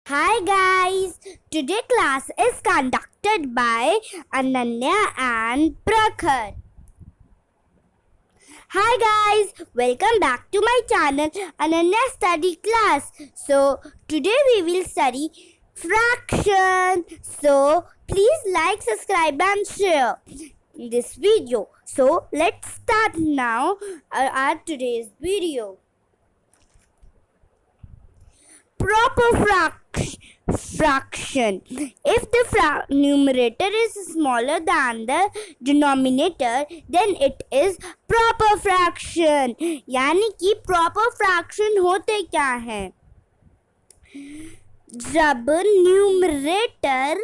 Hi guys, today class is conducted by Ananya and Prakhar. Hi guys, welcome back to my channel Ananya Study Class. So today we will study fraction. So please like, subscribe and share this video. So let's start now our today's video. Proper fraction. If the numerator is smaller than the denominator, then it is proper fraction. यानी कि proper fraction होते क्या हैं? जब numerator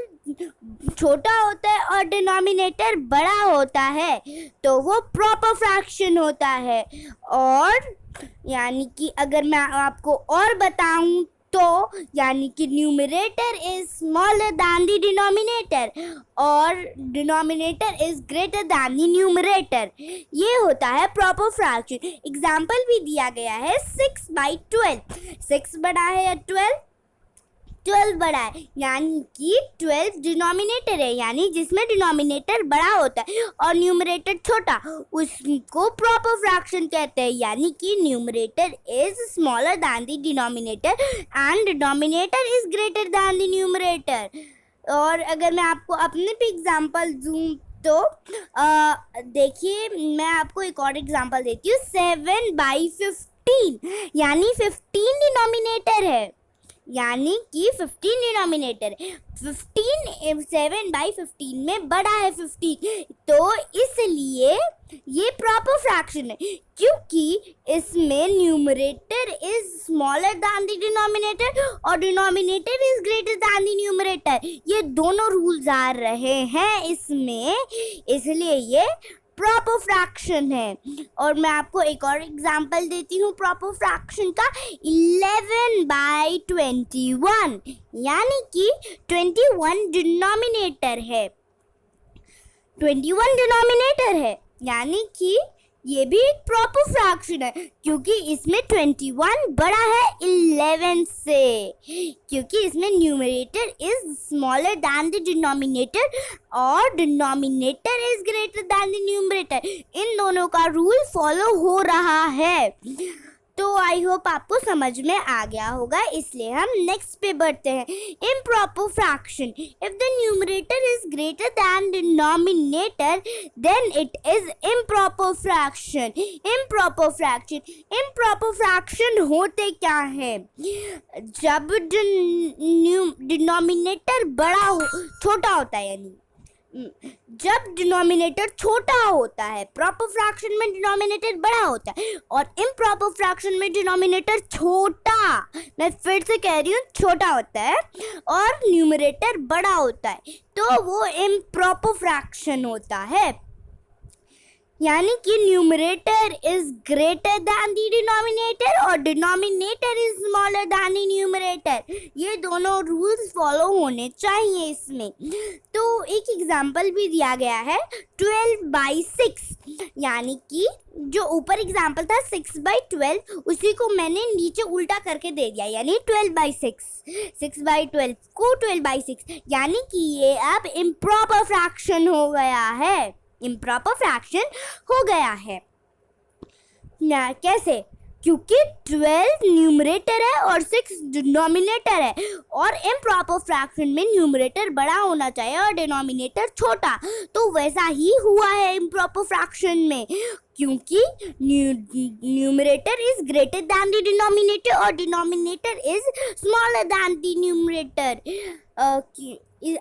छोटा होता है और डिनोमिनेटर बड़ा होता है तो वो प्रॉपर फ्रैक्शन होता है. और यानी कि अगर मैं आपको और बताऊं तो यानी कि numerator is smaller than the denominator और denominator is greater than the numerator. ये होता है प्रॉपर फ्रैक्शन. एग्जाम्पल भी दिया गया है 6/12. 6 बड़ा है या 12 बड़ा है, यानी कि 12 डिनोमिनेटर है, यानी जिसमें डिनोमिनेटर बड़ा होता है और न्यूमरेटर छोटा, उसको प्रॉपर फ्रैक्शन कहते हैं. यानी कि numerator is smaller than the denominator and denominator is greater than the numerator. और अगर मैं आपको अपने पे एग्जांपल दूं तो देखिए, मैं आपको एक और एग्जांपल देती हूँ. 7/15 यानी 15 डिनोमिनेटर है, यानी कि 15 डिनोमिनेटर है. 15 7/15 में बड़ा है 15, तो इसलिए ये प्रॉपर फ्रैक्शन है क्योंकि इसमें numerator is smaller than the denominator और denominator is greater than the numerator. ये दोनों रूल्स आ रहे हैं इसमें, इसलिए ये प्रॉपर फ्रैक्शन है. और मैं आपको एक और एग्जांपल देती हूँ प्रॉपर फ्रैक्शन का. 11/21 यानी कि 21 डिनोमिनेटर है. 21 डिनोमिनेटर है, यानी कि ये भी एक प्रॉपर फ्रैक्शन है क्योंकि इसमें 21 बड़ा है 11 से, क्योंकि इसमें numerator is smaller than the denominator और denominator is greater than the numerator. इन दोनों का रूल फॉलो हो रहा है. तो आई होप आपको समझ में आ गया होगा, इसलिए हम नेक्स्ट पे बढ़ते हैं. Improper fraction. If the numerator is greater than denominator then it is improper fraction. Improper fraction. Improper fraction होते क्या है? जब डिनोमिनेटर छोटा होता है, यानी जब डिनोमिनेटर छोटा होता है. प्रॉपर फ्रैक्शन में डिनोमिनेटर बड़ा होता है और इम्प्रॉपर फ्रैक्शन में डिनोमिनेटर छोटा, मैं फिर से कह रही हूँ, छोटा होता है और न्यूमरेटर बड़ा होता है, तो वो इम्प्रॉपर फ्रैक्शन होता है. यानी कि numerator is greater than the denominator और denominator is smaller than the numerator. ये दोनों रूल्स फॉलो होने चाहिए इसमें. तो एक एग्जांपल भी दिया गया है 12/6, यानी कि जो ऊपर एग्जांपल था 6/12 उसी को मैंने नीचे उल्टा करके दे दिया, यानी 12/6. 6/12 को 12/6, यानी कि ये अब इम्प्रॉपर फ्रैक्शन हो गया है. इम्प्रॉपर फ्रैक्शन हो गया है ना. कैसे? क्योंकि 12 न्यूमरेटर है और 6 डिनोमिनेटर है और इम्प्रॉपर फ्रैक्शन में न्यूमरेटर बड़ा होना चाहिए और डिनोमिनेटर छोटा. तो वैसा ही हुआ है इम्प्रॉपर फ्रैक्शन में, क्योंकि numerator is greater than the denominator और denominator is smaller than the numerator.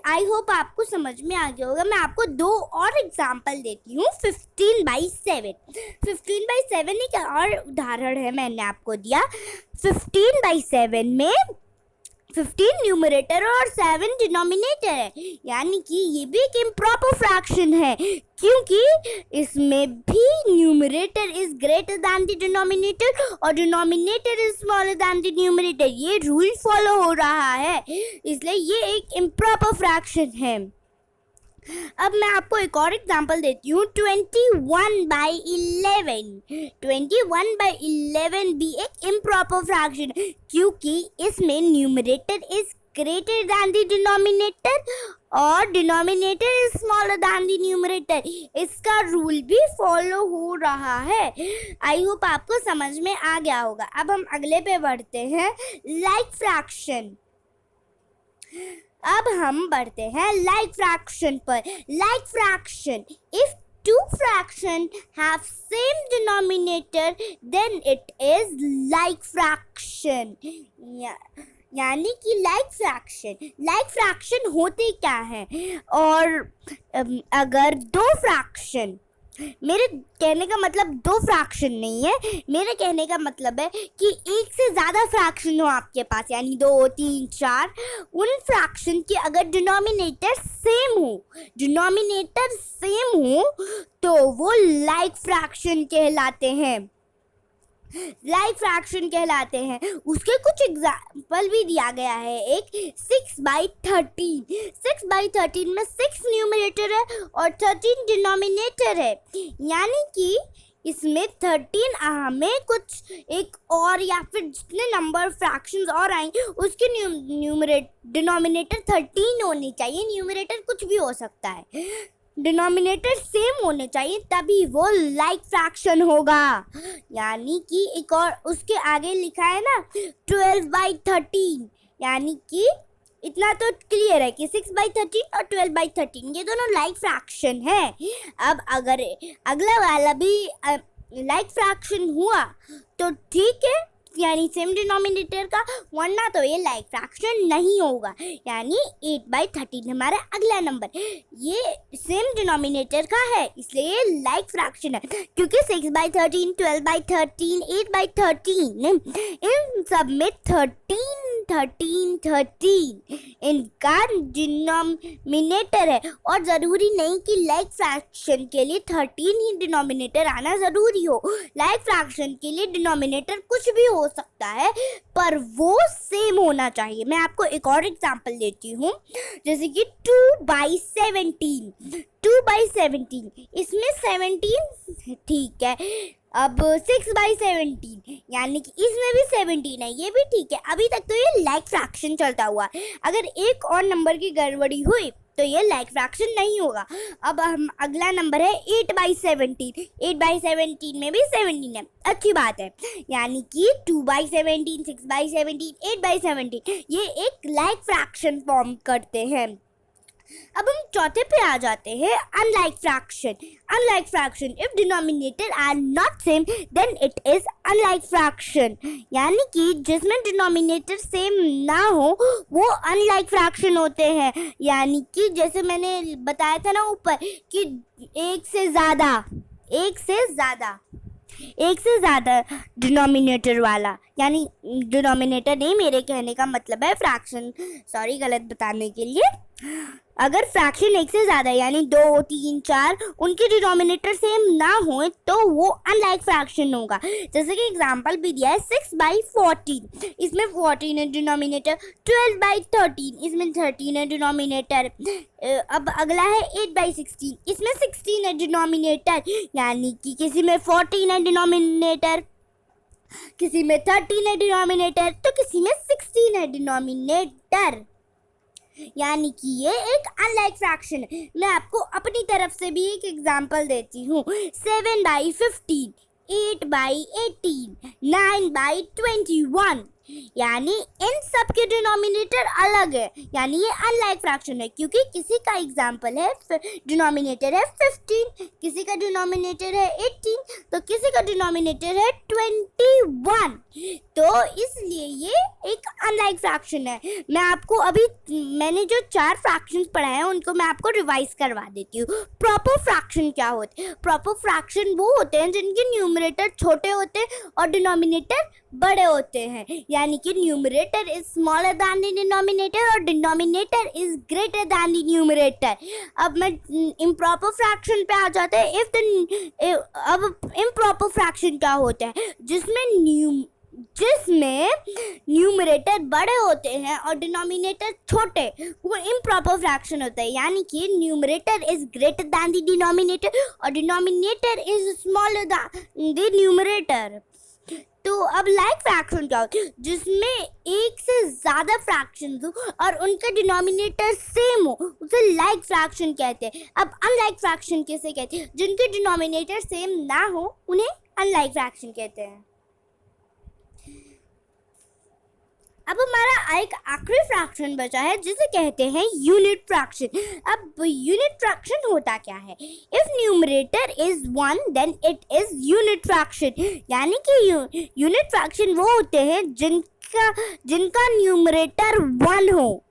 I hope आपको समझ में आ गया होगा. मैं आपको दो और एग्जांपल देती हूँ. 15/7. 15/7 एक और उदाहरण है मैंने आपको दिया. 15/7 में 15 न्यूमरेटर और 7 डिनोमिनेटर है, यानी कि ये भी एक इम्प्रॉपर फ्रैक्शन है क्योंकि इसमें भी numerator is greater than the denominator और denominator is smaller than the numerator. ये रूल फॉलो हो रहा है, इसलिए ये एक इम्प्रॉपर फ्रैक्शन है. अब मैं आपको एक और एग्जांपल देती हूँ. 21/11. 21/11 भी एक इम्प्रॉपर फ्रैक्शन क्योंकि इसमें numerator is greater than the denominator और denominator is smaller than the numerator. इसका रूल भी फॉलो हो रहा है. आई होप आपको समझ में आ गया होगा. अब हम अगले पे बढ़ते हैं, लाइक फ्रैक्शन. अब हम बढ़ते हैं लाइक फ्रैक्शन पर. Like fraction, if two fractions have same denominator then it is like fraction. यानी कि लाइक फ्रैक्शन होते क्या है. और अगर दो फ्रैक्शन, मेरे कहने का मतलब दो फ्रैक्शन नहीं है, मेरे कहने का मतलब है कि एक से ज़्यादा फ्रैक्शन हो आपके पास, यानी 2, 3, 4, उन फ्रैक्शन की अगर डिनोमिनेटर सेम हो तो वो लाइक फ्रैक्शन कहलाते हैं. उसके कुछ एग्जाम्पल भी दिया गया है. एक 6/13. 6/13 में 6 न्यूमरेटर है और 13 डिनोमिनेटर है. यानी कि इसमें 13 हमें कुछ एक और या फिर जितने नंबर फ्रैक्शंस और आएंगे उसके डिनोमिनेटर 13 होने चाहिए. न्यूमरेटर कुछ भी हो सकता है, डिनोमिनेटर सेम होने चाहिए, तभी वो लाइक फ्रैक्शन होगा. यानी कि एक और उसके आगे लिखा है ना 12/13. यानी कि इतना तो क्लियर है कि 6/13 और 12/13 ये दोनों लाइक फ्रैक्शन है. अब अगर अगला वाला भी लाइक फ्रैक्शन हुआ तो ठीक है, यानी सेम डिनोमिनेटर का, वरना तो ये लाइक फ्रैक्शन नहीं होगा. यानी 8/13 हमारा अगला नंबर, ये सेम डिनोमिनेटर का है इसलिए ये लाइक फ्रैक्शन है. क्योंकि 6/13, 12/13, 8/13 इन सब में 13 इनका डिनोमिनेटर है. और ज़रूरी नहीं कि लाइक फ्रैक्शन के लिए 13 ही डिनोमिनेटर आना ज़रूरी हो. लाइक फ्रैक्शन के लिए डिनोमिनेटर कुछ भी हो सकता है पर वो सेम होना चाहिए. मैं आपको एक और एग्जांपल देती हूँ, जैसे कि 2/17. 2/17 इसमें 17 ठीक है. अब 6/17 यानी कि इसमें भी 17 है, ये भी ठीक है. अभी तक तो ये लाइक फ्रैक्शन चलता हुआ. अगर एक और नंबर की गड़बड़ी हुई तो ये लाइक फ्रैक्शन नहीं होगा. अब हम अगला नंबर है 8/17. 8/17 में भी 17 है, अच्छी बात है. यानी कि 2/17, 6/17, 8/17 ये एक लाइक फ्रैक्शन फॉर्म करते हैं. अब हम चौथे पे आ जाते हैं, unlike fraction. Unlike fraction, if denominator are not same then it is unlike fraction. यानी कि जिसमें डिनोमिनेटर सेम ना हो वो अनलाइक फ्रैक्शन होते हैं. यानी कि जैसे मैंने बताया था ना ऊपर कि एक से ज़्यादा डिनोमिनेटर वाला, यानी डिनोमिनेटर नहीं, मेरे कहने का मतलब है फ्रैक्शन, सॉरी गलत बताने के लिए. अगर फ्रैक्शन एक से ज़्यादा यानी 2, 3, 4 उनके डिनोमिनेटर सेम ना हो तो वो अनलाइक फ्रैक्शन होगा. जैसे कि एग्जांपल भी दिया है 6/14, इसमें 14 है डिनोमिनेटर. 12/13 इसमें 13 है डिनोमिनेटर. अब अगला है 8/16, इसमें 16 है डिनोमिनेटर. यानी कि किसी में 14 है डिनोमिनेटर, किसी में 13 है डिनोमिनेटर, तो किसी में 16 है डिनोमिनेटर. यानी कि ये एक अनलाइक फ्रैक्शन है. मैं आपको अपनी तरफ से भी एक एग्जांपल देती हूँ. 7/15, 8/18, 9/21. यानी इन सब के डिनोमिनेटर अलग है, यानी ये अनलाइक फ्रैक्शन है. क्योंकि किसी का एग्जांपल है डिनोमिनेटर है 15, किसी का डिनोमिनेटर है 18, तो किसी का डिनोमिनेटर है 21. तो इसलिए ये एक अनलाइक फ्रैक्शन है. मैं आपको अभी मैंने जो 4 फ्रैक्शंस पढ़ाए हैं उनको मैं आपको रिवाइज करवा देती हूँ. प्रॉपर फ्रैक्शन क्या होते हैं? प्रॉपर फ्रैक्शन वो होते हैं जिनके न्यूमरेटर छोटे होते हैं और डिनोमिनेटर बड़े होते हैं. यानी कि numerator is smaller than the denominator और denominator is greater than the numerator. अब मैं इम्प्रॉपर फ्रैक्शन पे आ जाते हैं. अब इम्प्रॉपर फ्रैक्शन क्या होता है? जिसमें न्यूमरेटर बड़े होते हैं और डिनोमिनेटर छोटे, वो इम्प्रॉपर फ्रैक्शन होता है. यानी कि numerator is greater than the denominator और denominator is smaller than the numerator. तो अब लाइक फ्रैक्शन क्या होता है? जिसमें एक से ज़्यादा फ्रैक्शंस हो और उनका डिनोमिनेटर सेम हो, उसे लाइक फ्रैक्शन कहते हैं। अब अनलाइक फ्रैक्शन किसे कहते हैं? जिनके डिनोमिनेटर सेम ना हो उन्हें अनलाइक फ्रैक्शन कहते हैं। अब हमारा एक आखिरी फ्रैक्शन बचा है जिसे कहते हैं यूनिट फ्रैक्शन। अब यूनिट फ्रैक्शन होता क्या है? If numerator is 1 then it is unit fraction. यानी कि यूनिट फ्रैक्शन वो होते हैं जिनका न्यूमरेटर 1 हो,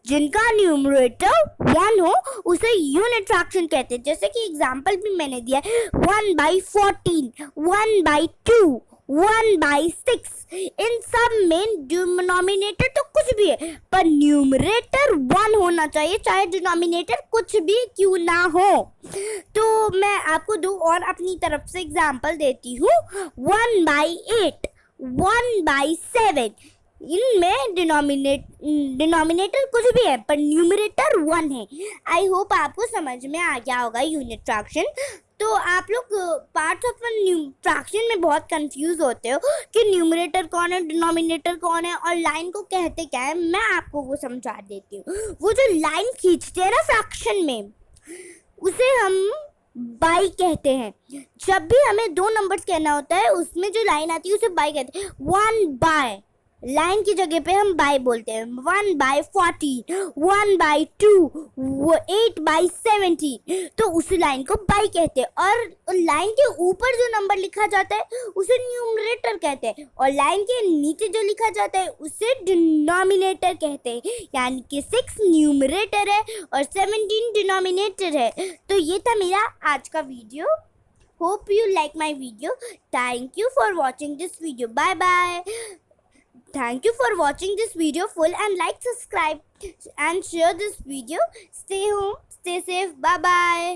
जिनका न्यूमरेटर 1 हो उसे यूनिट फ्रैक्शन कहते हैं। जैसे कि एग्जांपल भी मैंने दिया है, 1/14, 1/2, 1/6। इन सब में डिनोमिनेटर तो कुछ भी है पर न्यूमरेटर 1 होना चाहिए, चाहे डिनोमिनेटर कुछ भी क्यों ना हो। तो मैं आपको दो और अपनी तरफ से एग्जांपल देती हूँ। 1/8, 1/7, इनमें डिनोमिनेटर कुछ भी है पर न्यूमरेटर 1 है। आई होप आपको समझ में आ गया होगा यूनिट फ्रैक्शन। तो आप लोग पार्ट्स ऑफ फ्रैक्शन में बहुत कंफ्यूज होते हो कि न्यूमरेटर कौन है, डिनोमिनेटर कौन है और लाइन को कहते क्या है। मैं आपको वो समझा देती हूँ। वो जो लाइन खींचते हैं ना फ्रैक्शन में, उसे हम बाई कहते हैं। जब भी हमें दो नंबर्स कहना होता है उसमें जो लाइन आती है उसे बाई कहते हैं। 1/, लाइन की जगह पे हम बाई बोलते हैं। 1/14, 1/2, 8/17, तो उस लाइन को बाई कहते हैं। और लाइन के ऊपर जो नंबर लिखा जाता है उसे न्यूमरेटर कहते हैं और लाइन के नीचे जो लिखा जाता है उसे डिनोमिनेटर कहते हैं। यानी कि 6 न्यूमरेटर है और 17 डिनोमिनेटर है। तो ये था मेरा आज का video. Hope you like my video. Thank you for watching this video. Bye bye. Thank you for watching this video full and like, subscribe and share this video. Stay home, stay safe. Bye bye.